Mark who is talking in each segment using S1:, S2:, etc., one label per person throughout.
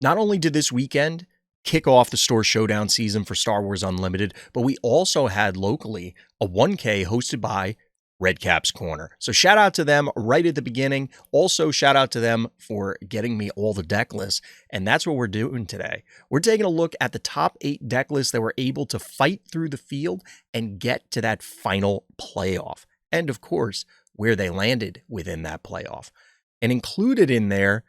S1: Not only did this weekend kick off the store showdown season for Star Wars Unlimited, but we also had locally a 1K hosted by Redcap's Corner. So shout out to them right at the beginning. Also, shout out to them for getting me all the deck lists. And that's what we're doing today. We're taking a look at the top 8 deck lists that were able to fight through the field and get to that final playoff. And of course, where they landed within that playoff. And included in there,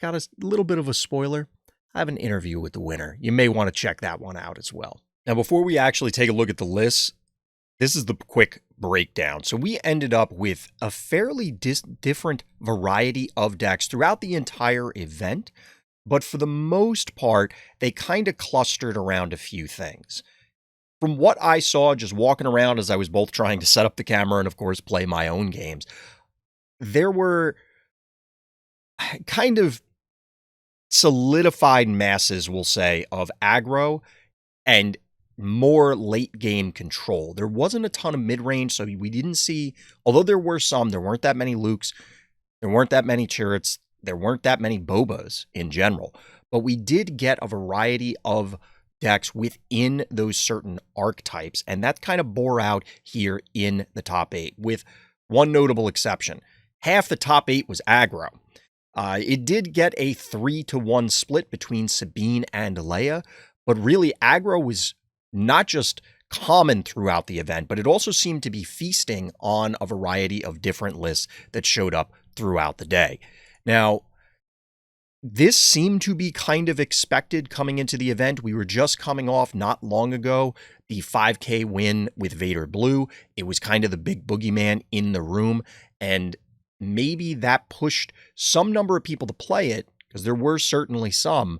S1: got a little bit of a spoiler. I have an interview with the winner. You may want to check that one out as well. Now, before we actually take a look at the lists, this is the quick breakdown. So we ended up with a fairly different variety of decks throughout the entire event, but for the most part, they kind of clustered around a few things. From what I saw just walking around as I was both trying to set up the camera and, of course, play my own games, there were kind of solidified masses, we'll say, of aggro and more late game control. There wasn't a ton of mid-range, so we didn't see, although there were some, there weren't that many Lukes, there weren't that many Turrets, there weren't that many Bobas in general, but we did get a variety of decks within those certain archetypes, and that kind of bore out here in the top 8, with one notable exception. Half the top 8 was aggro. It did get a 3-to-1 split between Sabine and Leia, but really aggro was not just common throughout the event, but it also seemed to be feasting on a variety of different lists that showed up throughout the day. Now, this seemed to be kind of expected coming into the event. We were just coming off not long ago the 5K win with Vader Blue. It was kind of the big boogeyman in the room, and maybe that pushed some number of people to play it, because there were certainly some,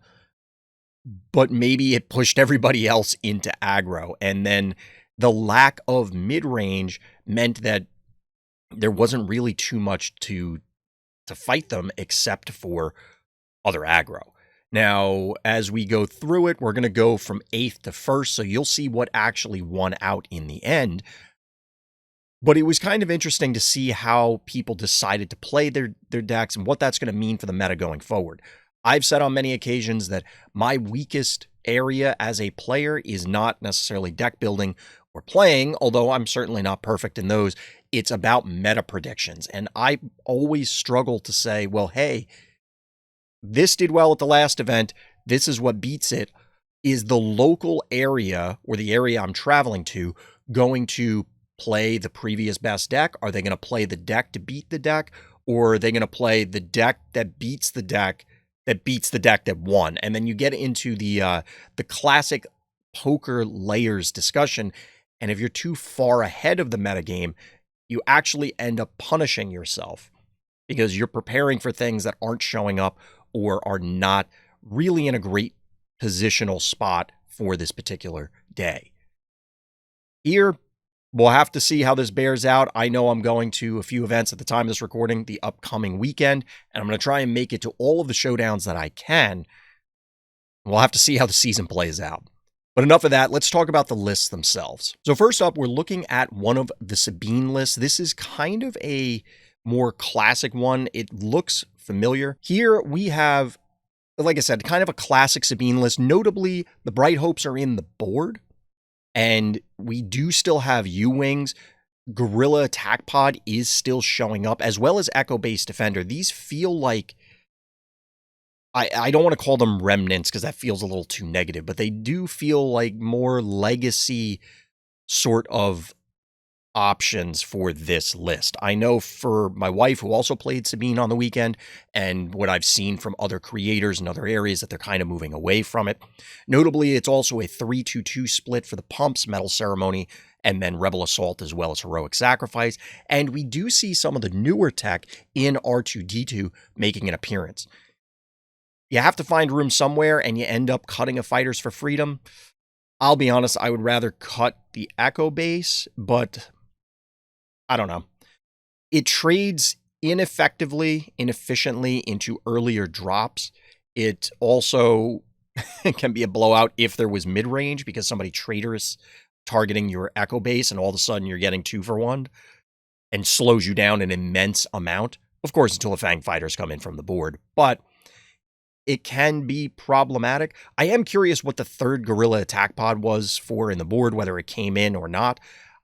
S1: but maybe it pushed everybody else into aggro. And then the lack of mid-range meant that there wasn't really too much to fight them except for other aggro. Now, as we go through it, we're going to go from 8th to 1st, so you'll see what actually won out in the end. But it was kind of interesting to see how people decided to play their decks and what that's going to mean for the meta going forward. I've said on many occasions that my weakest area as a player is not necessarily deck building or playing, although I'm certainly not perfect in those. It's about meta predictions. And I always struggle to say, well, hey, this did well at the last event. This is what beats it. Is the local area or the area I'm traveling to going to play the previous best deck? Are they going to play the deck to beat the deck? Or are they going to play the deck that beats the deck that won? And then you get into the classic poker layers discussion. And if you're too far ahead of the metagame, you actually end up punishing yourself because you're preparing for things that aren't showing up or are not really in a great positional spot for this particular day. Here, we'll have to see how this bears out. I know I'm going to a few events at the time of this recording the upcoming weekend, and I'm going to try and make it to all of the showdowns that I can. We'll have to see how the season plays out. But enough of that. Let's talk about the lists themselves. So first up, we're looking at one of the Sabine lists. This is kind of a more classic one. It looks familiar. Here we have, like I said, kind of a classic Sabine list. Notably, the Bright Hopes are in the board. And we do still have U-Wings. Guerrilla Attack Pod is still showing up, as well as Echo Base Defender. These feel like, I don't want to call them remnants because that feels a little too negative, but they do feel like more legacy sort of options for this list. I know for my wife, who also played Sabine on the weekend, and what I've seen from other creators in other areas, that they're kind of moving away from it. Notably, it's also a 3-2-2 split for the Pumps, Metal Ceremony, and then Rebel Assault, as well as Heroic Sacrifice. And we do see some of the newer tech in R2-D2 making an appearance. You have to find room somewhere, and you end up cutting a Fighters for Freedom. I'll be honest, I would rather cut the Echo Base, but I don't know. It trades inefficiently into earlier drops. It also can be a blowout if there was mid-range because somebody traitorous targeting your Echo Base and all of a sudden you're getting 2-for-1 and slows you down an immense amount. Of course, until the Fang Fighters come in from the board. But it can be problematic. I am curious what the third Gorilla Attack Pod was for in the board, whether it came in or not.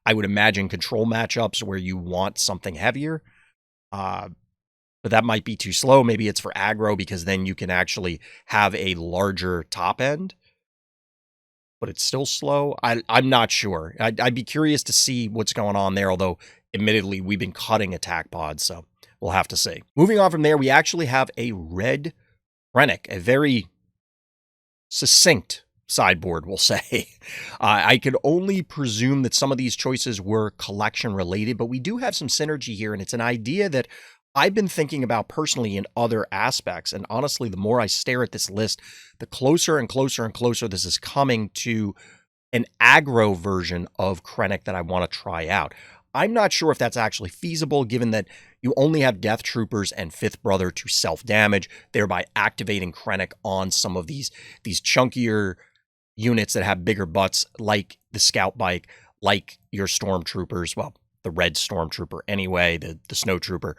S1: I would imagine control matchups where you want something heavier. But that might be too slow. Maybe it's for aggro because then you can actually have a larger top end. But it's still slow. I'm not sure. I'd be curious to see what's going on there, although admittedly we've been cutting attack pods, so we'll have to see. Moving on from there, we actually have a red Krennic, a very succinct sideboard, we'll say. I could only presume that some of these choices were collection related, but we do have some synergy here, and it's an idea that I've been thinking about personally in other aspects. And honestly, the more I stare at this list, the closer and closer and closer this is coming to an aggro version of Krennic that I want to try out. I'm not sure if that's actually feasible, given that you only have Death Troopers and Fifth Brother to self-damage, thereby activating Krennic on some of these chunkier units that have bigger butts, like the Scout Bike, like your Stormtroopers, well, the Red Stormtrooper anyway, the Snow Trooper.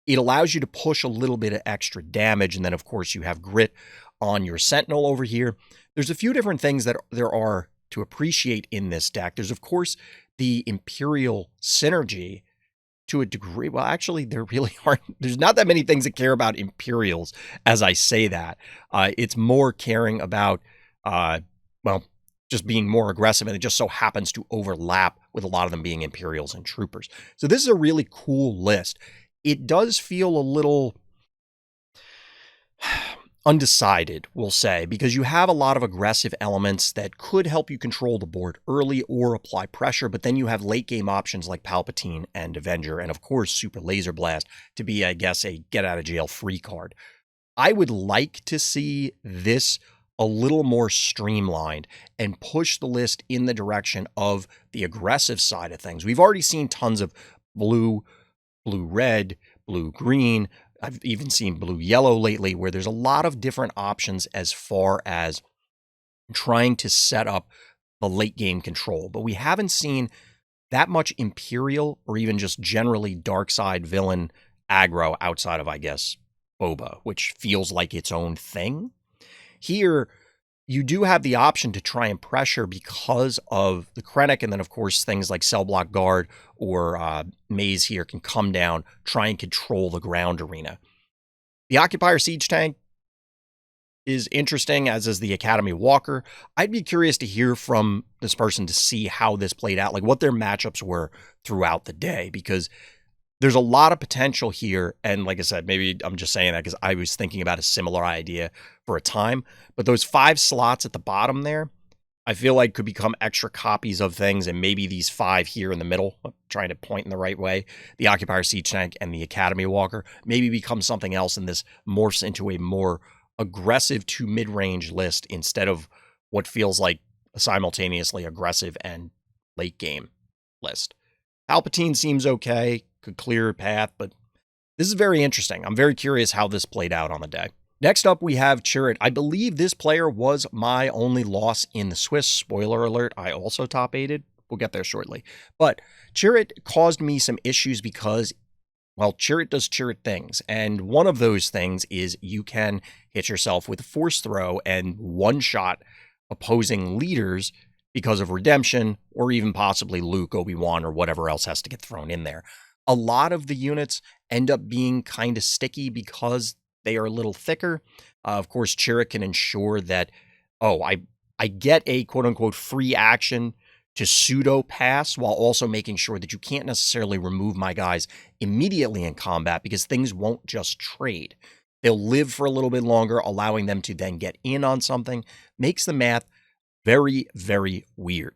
S1: It allows you to push a little bit of extra damage, and then, of course, you have grit on your Sentinel over here. There's a few different things that there are to appreciate in this deck. There's, of course, the Imperial synergy to a degree. Well, actually, there really aren't. There's not that many things that care about Imperials as I say that. It's more caring about, well, just being more aggressive, and it just so happens to overlap with a lot of them being Imperials and Troopers. So this is a really cool list. It does feel a little undecided, we'll say, because you have a lot of aggressive elements that could help you control the board early or apply pressure, but then you have late game options like Palpatine and Avenger, and of course Super Laser Blast to be, I guess, a get out of jail free card. I would like to see this a little more streamlined and push the list in the direction of the aggressive side of things. We've already seen tons of blue-red, blue-green. I've even seen blue-yellow lately, where there's a lot of different options as far as trying to set up the late game control. But we haven't seen that much Imperial or even just generally dark side villain aggro outside of, I guess, Boba, which feels like its own thing. Here, you do have the option to try and pressure because of the Krennic, and then, of course, things like Cell Block Guard or Maze here can come down, try and control the ground arena. The Occupier Siege Tank is interesting, as is the Academy Walker. I'd be curious to hear from this person to see how this played out, like what their matchups were throughout the day, because there's a lot of potential here. And like I said, maybe I'm just saying that because I was thinking about a similar idea for a time. But those 5 slots at the bottom there, I feel like could become extra copies of things. And maybe these 5 here in the middle, I'm trying to point in the right way, the Occupier Siege Tank and the Academy Walker, maybe become something else. And this morphs into a more aggressive to mid-range list instead of what feels like a simultaneously aggressive and late game list. Palpatine seems okay. Could clear a path, but this is very interesting. I'm very curious how this played out on the day. Next up, we have Chirrut. I believe this player was my only loss in the Swiss. Spoiler alert, I also top 8'd. We'll get there shortly. But Chirrut caused me some issues because, well, Chirrut does Chirrut things. And one of those things is you can hit yourself with a force throw and one-shot opposing leaders because of redemption, or even possibly Luke, Obi-Wan, or whatever else has to get thrown in there. A lot of the units end up being kind of sticky because they are a little thicker. Of course, Chirrut can ensure that, oh, I get a quote-unquote free action to pseudo pass while also making sure that you can't necessarily remove my guys immediately in combat because things won't just trade. They'll live for a little bit longer, allowing them to then get in on something. Makes the math very, very weird.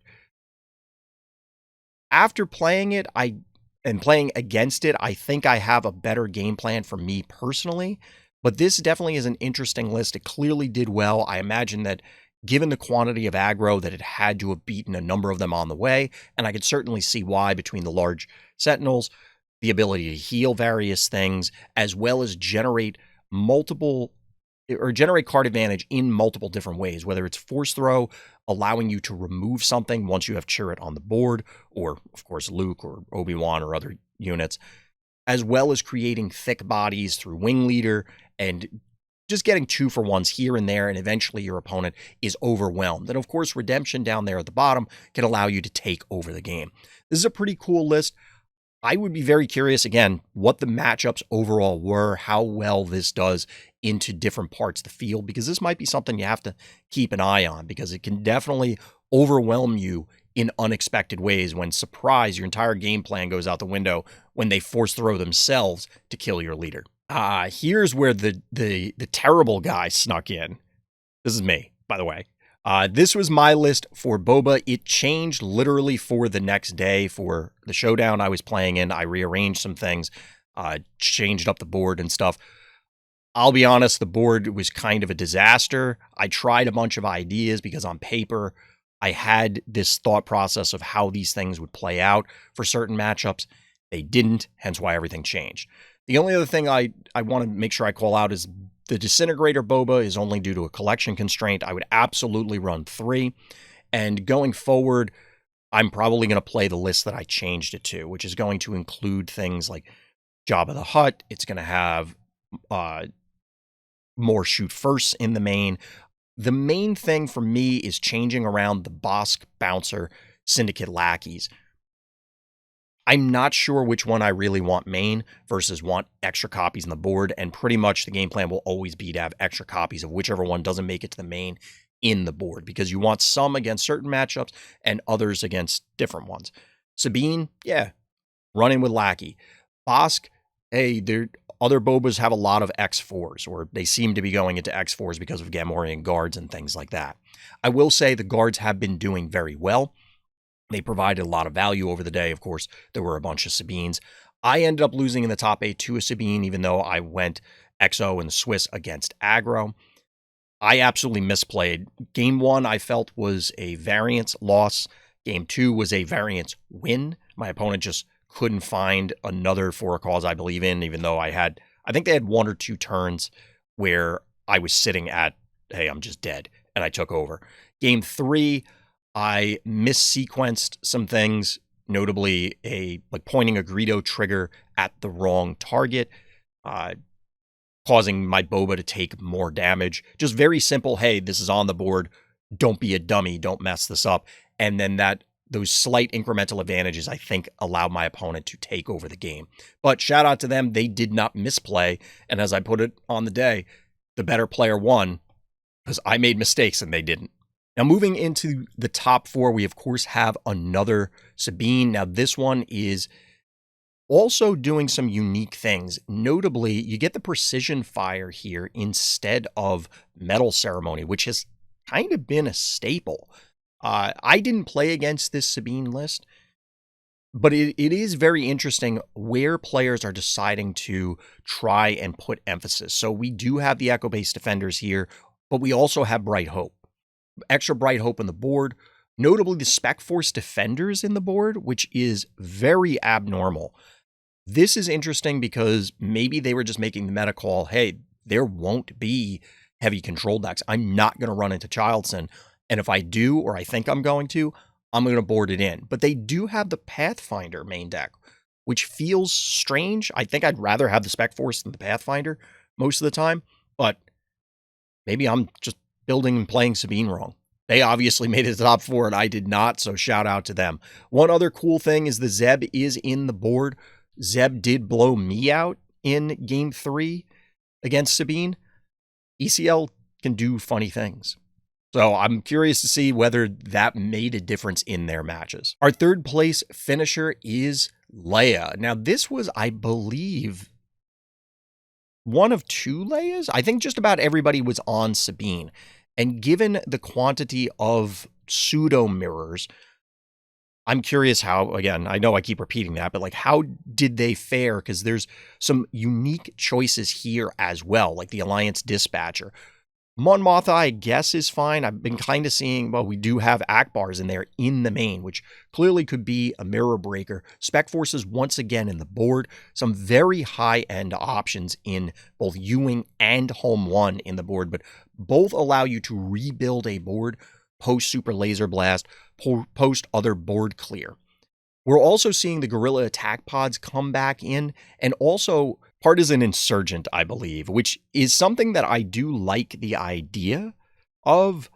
S1: After playing it, and playing against it, I think I have a better game plan for me personally, but this definitely is an interesting list. It clearly did well. I imagine that given the quantity of aggro that it had to have beaten a number of them on the way, and I could certainly see why between the large Sentinels, the ability to heal various things, as well as generate card advantage in multiple different ways, whether it's force throw, allowing you to remove something once you have Chirrut on the board, or of course Luke or Obi-Wan or other units, as well as creating thick bodies through Wing Leader and just getting 2-for-1s here and there, and eventually your opponent is overwhelmed. And of course, Redemption down there at the bottom can allow you to take over the game. This is a pretty cool list. I would be very curious, again, what the matchups overall were, how well this does into different parts of the field, because this might be something you have to keep an eye on, because it can definitely overwhelm you in unexpected ways when, surprise, your entire game plan goes out the window when they force throw themselves to kill your leader. Here's where the terrible guy snuck in. This is me, by the way. This was my list for Boba. It changed literally for the next day for the showdown I was playing in. I rearranged some things, changed up the board and stuff. I'll be honest, the board was kind of a disaster. I tried a bunch of ideas because on paper, I had this thought process of how these things would play out for certain matchups. They didn't, hence why everything changed. The only other thing I want to make sure I call out is the Disintegrator Boba is only due to a collection constraint. I would absolutely run 3. And going forward, I'm probably going to play the list that I changed it to, which is going to include things like Jabba the Hutt. It's going to have more shoot firsts in the main. The main thing for me is changing around the Bosk, Bouncer, Syndicate lackeys. I'm not sure which one I really want main versus want extra copies on the board, and pretty much the game plan will always be to have extra copies of whichever one doesn't make it to the main in the board, because you want some against certain matchups and others against different ones. Sabine, yeah, running with lackey. Bosk, hey, other Bobas have a lot of X4s, or they seem to be going into X4s because of Gamorrean guards and things like that. I will say the guards have been doing very well. They provided a lot of value over the day. Of course, there were a bunch of Sabines. I ended up losing in the top 8 to a Sabine, even though I went XO in the Swiss against aggro. I absolutely misplayed. Game 1, I felt, was a variance loss. Game 2 was a variance win. My opponent just couldn't find another for a cause I believe in, even though I think they had 1 or 2 turns where I was sitting at, hey, I'm just dead, and I took over. Game 3, I missequenced some things, notably pointing a Greedo trigger at the wrong target, causing my Boba to take more damage. Just very simple, hey, this is on the board, don't be a dummy, don't mess this up. And then those slight incremental advantages, I think, allowed my opponent to take over the game. But shout out to them, they did not misplay. And as I put it on the day, the better player won, because I made mistakes and they didn't. Now, moving into the top 4, we, of course, have another Sabine. Now, this one is also doing some unique things. Notably, you get the precision fire here instead of Metal Ceremony, which has kind of been a staple. I didn't play against this Sabine list, but it is very interesting where players are deciding to try and put emphasis. So we do have the Echo-based defenders here, but we also have Bright Hope. Extra Bright Hope on the board, notably the Spec Force defenders in the board, which is very abnormal. This is interesting because maybe they were just making the meta call, hey, there won't be heavy control decks. I'm not going to run into Childson, and if I do, or I think I'm going to board it in. But they do have the Pathfinder main deck, which feels strange. I think I'd rather have the Spec Force than the Pathfinder most of the time, but maybe I'm just building and playing Sabine wrong. They obviously made it to the top 4 and I did not, so shout out to them. One other cool thing is the Zeb is in the board. Zeb did blow me out in game 3 against Sabine. ECL can do funny things. So I'm curious to see whether that made a difference in their matches. Our 3rd place finisher is Leia. Now this was, I believe, one of 2 Leias. I think just about everybody was on Sabine. And given the quantity of pseudo mirrors, I'm curious how, again, I know I keep repeating that, but how did they fare? Because there's some unique choices here as well, like the Alliance Dispatcher. Mon Mothma, I guess, is fine. I've been kind of seeing, well, we do have Akbars in there in the main, which clearly could be a mirror breaker. Spec Forces once again in the board. Some very high-end options in both Ewing and Home 1 in the board, but both allow you to rebuild a board post Super Laser Blast, post other board clear. We're also seeing the Guerrilla Attack Pods come back in, and also Partisan Insurgent, I believe, which is something that I do like the idea of.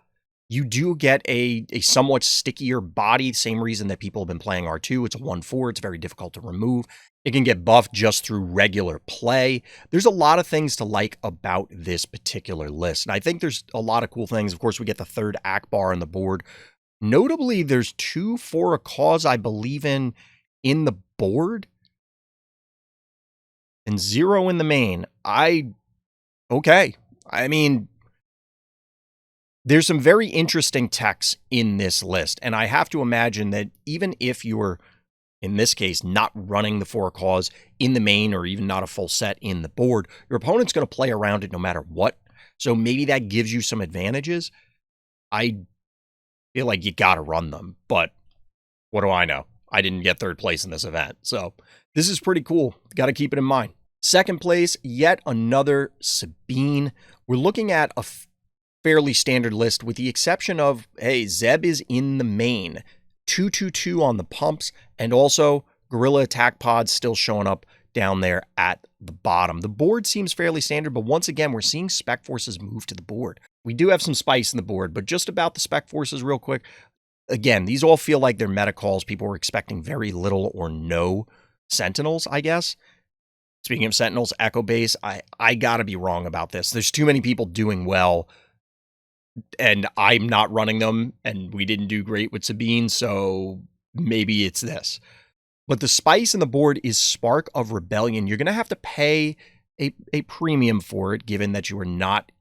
S1: You do get a somewhat stickier body, same reason that people have been playing R2. It's a 1/4. It's very difficult to remove. It can get buffed just through regular play. There's a lot of things to like about this particular list. And I think there's a lot of cool things. Of course, we get the third Akbar on the board. Notably, there's 2 for a cause I believe in the board and 0 in the main. Okay. I mean, there's some very interesting techs in this list, and I have to imagine that even if you're, in this case, not running the 4 cause in the main or even not a full set in the board, your opponent's going to play around it no matter what. So maybe that gives you some advantages. I feel like you got to run them, but what do I know? I didn't get 3rd place in this event, so this is pretty cool. Got to keep it in mind. 2nd place, yet another Sabine. We're looking at a fairly standard list with the exception of, hey, Zeb is in the main. 2/2/2 on the pumps, and also Guerrilla Attack Pods still showing up down there at the bottom. The board seems fairly standard, but once again, we're seeing Spec Forces move to the board. We do have some spice in the board, but just about the Spec Forces real quick. Again, these all feel like they're meta calls. People were expecting very little or no Sentinels, I guess. Speaking of Sentinels, Echo Base, I gotta be wrong about this. There's too many people doing well, and I'm not running them, and we didn't do great with Sabine, so maybe it's this. But the spice in the board is Spark of Rebellion. You're going to have to pay a premium for it, given that you are not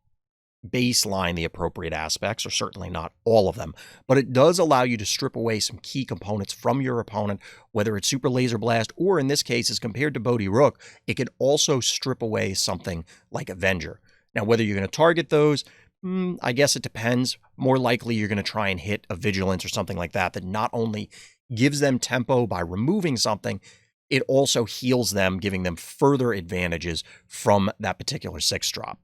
S1: baseline the appropriate aspects, or certainly not all of them. But it does allow you to strip away some key components from your opponent, whether it's Super Laser Blast, or in this case, as compared to Bodhi Rook, it can also strip away something like Avenger. Now, whether you're going to target those, I guess it depends. More likely, you're going to try and hit a Vigilance or something like that not only gives them tempo by removing something, it also heals them, giving them further advantages from that particular 6-drop.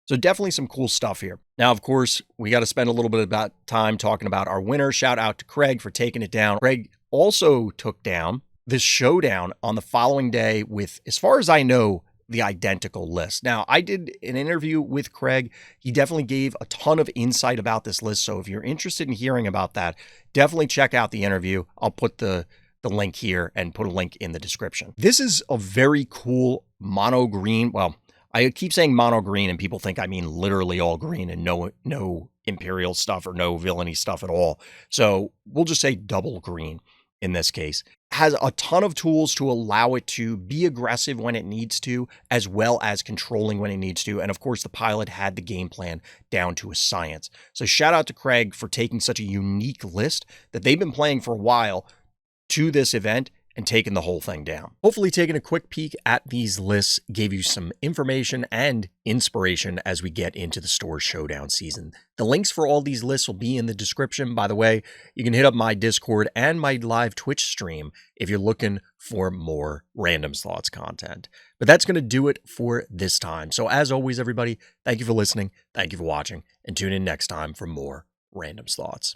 S1: So definitely some cool stuff here. Now, of course, we got to spend a little bit of time talking about our winner. Shout out to Craig for taking it down. Craig also took down this showdown on the following day with, as far as I know, the identical list. Now, I did an interview with Craig. He definitely gave a ton of insight about this list. So if you're interested in hearing about that, definitely check out the interview. I'll put the link here and put a link in the description. This is a very cool mono green. Well, I keep saying mono green and people think I mean literally all green and no Imperial stuff or no villainy stuff at all. So we'll just say double green in this case. Has a ton of tools to allow it to be aggressive when it needs to, as well as controlling when it needs to. And of course, the pilot had the game plan down to a science. So shout out to Craig for taking such a unique list that they've been playing for a while to this event and taking the whole thing down. Hopefully taking a quick peek at these lists gave you some information and inspiration as we get into the store showdown season. The links for all these lists will be in the description. By the way, you can hit up my Discord and my live Twitch stream if you're looking for more Randoms Thoughts content. But that's going to do it for this time. So as always, everybody, thank you for listening, thank you for watching, and tune in next time for more Randoms Thoughts.